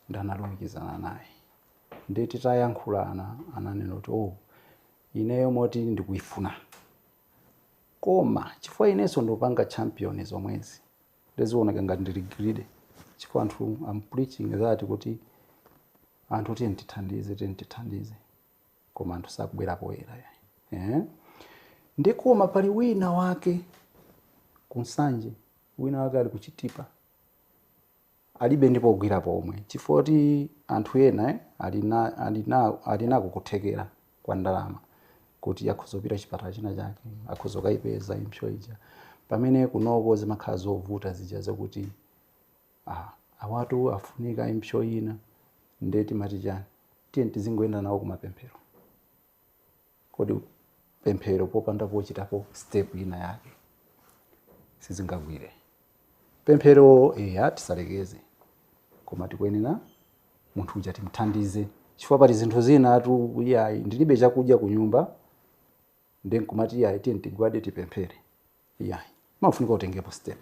ndanalumikizana naye nde titayankhulana ananena kuti ineyo moti ndikuifuna koma chifukwa inenso ndopanga champion zomwezi ndezioneka ngati ndili greedy chifukwa anthu I'm preaching that kuti anthu tithandize koma anthu sakubwera poyera ndikoma pali wina wake kunsanje wina wake ali kuchitipa alibe ndipo kugwira pomwe chifukwa kuti anthu ena alina kukuthekera kwa ndalama kuti akhozopita chipatala china chake akhozokayipeza impsyo ija pamene kunoko zimakhala zovuta zija zakuti awatu afunika impsyo ina nde timati chani tiye tizingoenda nawo kumapemphero kodi pemphero popanda pochitapo step ina yake sizingagwire pemphero tisalekeze koma tikuyenera munthu uja timthandize chifukwa pali zinthu zina atu yayi ndilibe chakudya ku nyumba nde nkumati yayi tiye tigwade tipemphere yayi mafunika utengepo step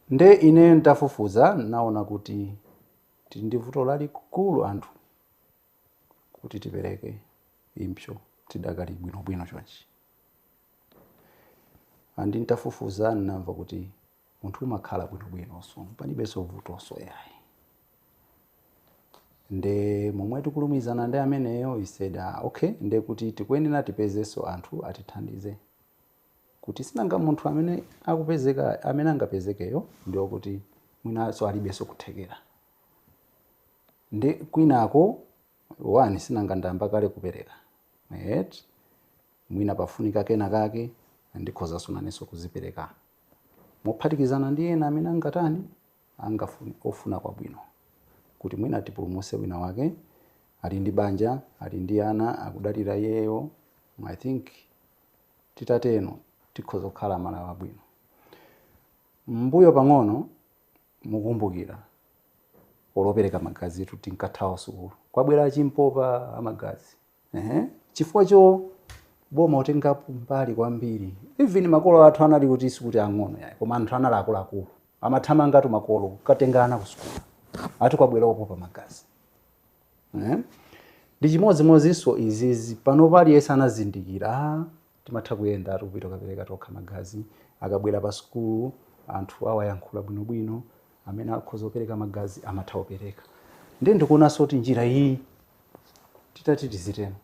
nde ine ndafufuza naona kuti ndi vuto lalikulu anthu kuti tipereke impsyo tidakali bwinobwino chonchi andi ndafufuza namva kuti munthu umakhala bwinobwinonso palibenso vutonso yayi nde momwe tikulumizana ndi ameneyo iseda okay nde kuti tikuyenera tipezenso anthu atithandize kuti sinanga munthu amene akupezeka amene angapezekeyo ndiwo kuti mwinaso alibenso kuthekera nde kwinako wani sinanga ndamba kale kupereka mwina pafunika kena kake ndikhozanso nanenso kuzipereka mophatikizana ndi ena amene angatani ofuna kwabwino kuti mwina tipulumuse wina wake ali ndi banja ali ndi ana akudalira yeyo I think titateno tikhoza kukhala mala wabwino mbuyo pang'ono mukumbukira olopereka magazi etu tinkathawa sukulu kwabwera chimpopa amagazi chifukwa cho boma utengapo mbali kwambiri even makolo athu anali kuti sikuti ang'ono yayi koma anthu anali akuluakulu amathamangatu makolo kukatengana ku sukulu ati kwabwera opopa magazi ndi chimodzimodzinso izizi pano pali yesa anazindikira timatha kuyenda atupita kapereka tokha magazi akabwera pa sukulu anthu awayankhula bwinobwino amene akhoza kupereka magazi amatha kupereka ndi ndikuonanso kuti njira iyi titati tiziteno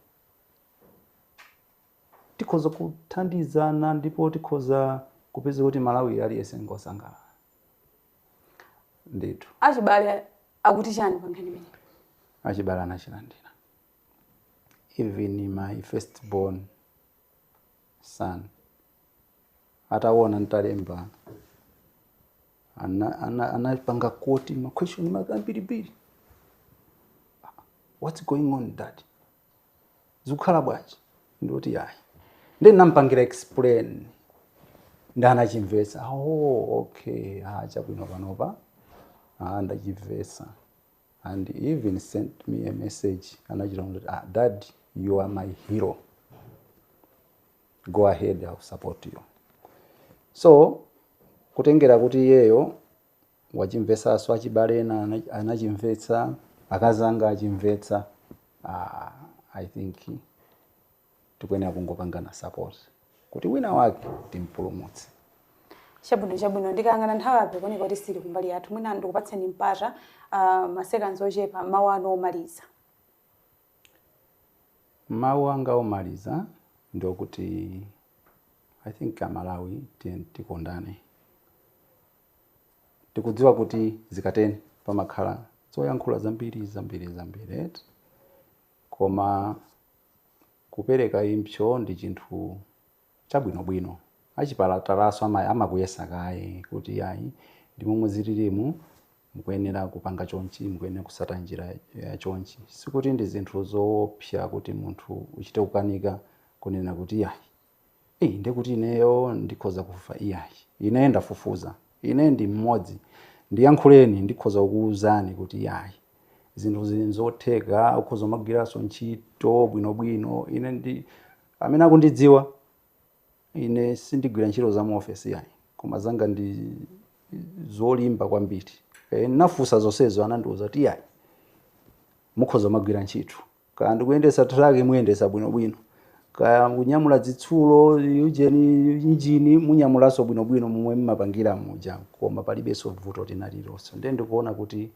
tikhoza kuthandizana ndipo tikhoza kupeza kuti Malawi aliyense ngosangalala ndithu achibale akuti chani pamene mene achibale anachilandira even my firstborn son ataona ntalemba anapanga koti ma question makambiribiri what's going on dad zikukhala bwanji ndoti yayi then nampangira explain ndanachimvesa okay chabwino panopa ndachimvesa and even sent me a message anachilonga dad you are my hero go ahead I'll support you so kutengera kuti yeyo wachimvesa so achibale na anachimvetsa akazanga achimvetsa I think tikuyenera kungopangana support kuti wina wake timpulumutse chabwino ndikangana nthawi apo koni kuti sili kumbali yathu mwina ndikupatseni mpata masekanzi ochepa mawu anu omaliza mawu anga omaliza ndokuti I think Malawi tikondane tikudziwa kuti zikateni pamakhala zoyankhula zambiri koma kupereka impsyo ndi chinthu chabwinobwino achipatalaso amakuyesa kaye kuti yayi ndi momwe zililimu mukuyenera kupanga chonchi mukuyenera kusata njira ya chonchi sikuti ndi zinthu zoopsa kuti munthu uchite kukanika kunena kuti yayi ndekuti ineyo ndikhoza kufa yayi ine ndafufuza ine ndi mmodzi ndiyankhuleni ndikhoza kukuwuzani kuti yayi zinthu zili zotheka ukhoza magwiraso ntchito bwinobwino ine ndi amene akundidziwa ine sindigwira ntchito za mu office yayi koma zanga ndi zolimba kwambiri nafusa zonsezo anandiuza kuti yayi mukhoza magwira ntchito kaya ndikuyendesa truck muyendesa bwinobwino kaya kunyamula zitsulo injini munyamulaso bwinobwino momwe mmapangira muja koma palibenso vuto tinalilonso nde ndikuona kuti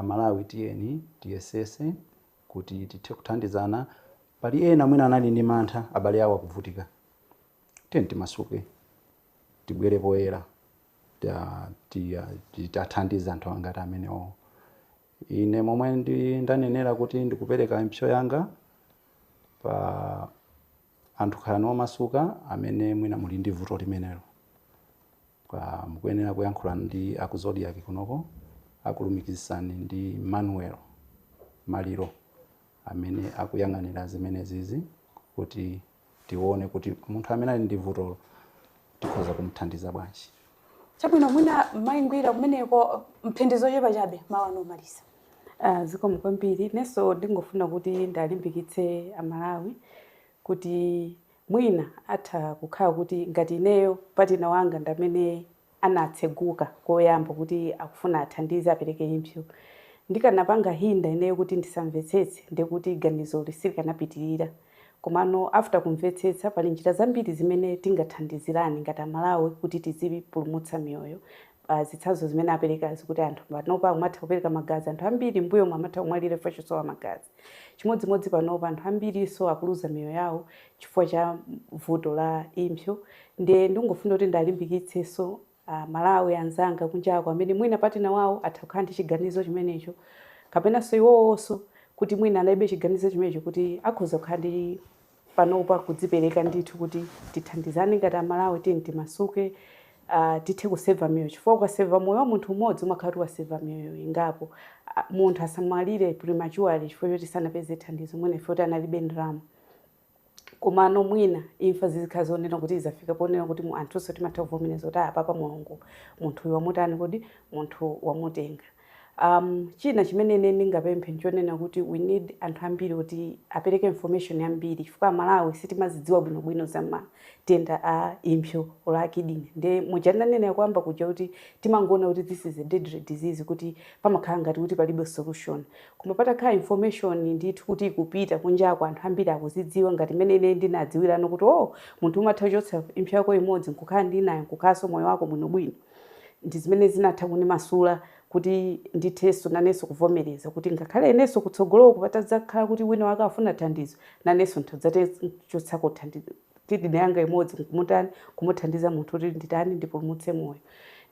Malawi tiyesese kuti tithe kuthandizana pali ena mwina anali ndi mantha abale awo akuvutika timasuke tibwere poyera titathandiza anthu angati amenewo ine momwe ndanenera kuti ndikupereka impsyo yanga anthu khala nomasuka amene mwina muli ndi vuto limenelo mukuyenera kuyankhula ndi aku Zodiac kunoko akulumikizisani ndi Manuel Maliro amene akuyang'anira zimenezizi kuti tione kuti munthu amene ali ndi vuto tikhoza kumuthandiza bwanji. Chabwino mwina mayingwira kumeneko mphindizo chepa chabe mawa nomalisa. Zikomo kwambiri neso ndingofuna kuti ndalimbikitse Amalawi kuti mwina atha kukhala kuti ngati ineyo patina wanga ndamene anatseguka koyamba kuti akufuna athandize apereke impsyo ndikanapanga hinda ineyo kuti ndisamvetsetse ndekuti ganizo lisilikanapitira komano after kumvetsetsa pali njira zambiri zimene tingathandizirani ngati Amalawi kuti tizipulumutsa miyoyo. Zitsanzo zimene aperekazi kuti anthu panopa umatha kupereka magazi anthu ambiri mbuyo amatha kumwalira chifukwa chosowa magazi. Chimodzimodzi panopa anthu ambiriso akuluza miyoyo yawo chifukwa cha vuto la impsyo. Ndiye ndingofuna kuti ndalimbikitsenso Malawi anzanga kunjako amene mwina patina wawo atha kukhala ndi chiganizo chimenecho kapenanso iwowonso kuti mwina analibe chiganizo chimenecho kuti akhoza kukhala ndi panopa kudzipereka ndithu kuti tithandizane ngati Amalawi timasuke tithe kuseva miyoyo chifukwa ukaseva moyo wa munthu umodzi umakhala kuti waseva miyoyo ingapo. Munthu asamwalire prematurely chifukwa choti sanapeze thandizo mwina ife kuti analibe ndalama. Komano mwina imfa zizikhala zonena kuti izafika ponena kuti anthuso timatha kuvomereza kuti apapa Mulungu munthu wamutani kodi munthu wamutenga. China chimene ndingapemphe nchonena kuti we need anthu ambiri kuti apereke information yambiri chifukwa Malawi sitimazidziwa bwinobwino za matenda a impsyo ola kidney. Nde mujananena kwamba kuja kuti timangona kuti this is a deadly disease kuti pamakhala ngati kuti palibe solution. Koma patakhala information ndithu kuti ikupita kunjako anthu ambiri akuzidziwa ngati mene ndinadziwirano kuti munthu umatha kuchotsa impsyo yako imodzi nkukhala ndinayo nkukhalanso moyo wako bwinobwino. Ndi zimene zinatha kunimasula kuti ndithenso naneso kuvomereza kuti ngakhale eneso kutsogoloko patadzakhala kuti wina wake afuna thandizo naneso ntadzachotsako thandizo kidney yanga imodzi kumuthandiza munthu kuti nditani ndipulumutse moyo.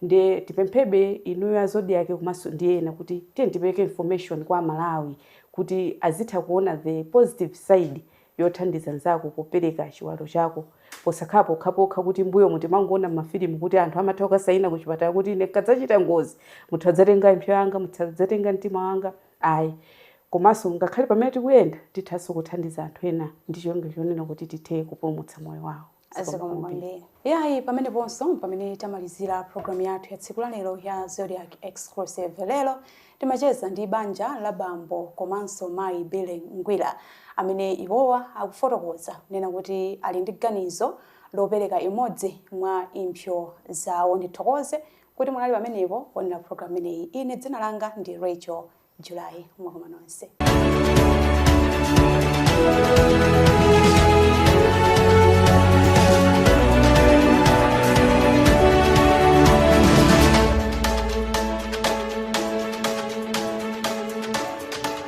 Ndiye tipemphebe inuyo a Zodiac komanso ndi ena kuti tipereke information kwa Malawi kuti azitha kuona the positive side yothandiza nzako kupereka chiwalo chako posakhala pokhapokha kuti mbuyo muti mangoona mafilimu kuti anthu amatha kukasaina kuchipatala kuti ine kadzachita ngozi munthu adzatenga impsyo yanga munthu adzatenga mtima wanga ayi. Komanso ngakhale pamene tikuyenda tithanso kuthandiza anthu ena ndi chiyonge chonena kuti tithe kupulumutsa moyo wawo. Zikomo kwambiri. Yayi pamene ponso pamene tamalizira programu yathu ya tsiku la lero ya Zodiac Exclusive. Lero timacheza ndi banja la bambo komanso mayi Billy Ngwira amene iwowa akufotokoza nena kuti ali ndi ganizo lopereka imodzi mwa impsyo zawo. Ndithokoze kuti munali pamenepo kuonera programu ineyi. Ine dzina langa ndi Rachel July. Mwakoma nonse.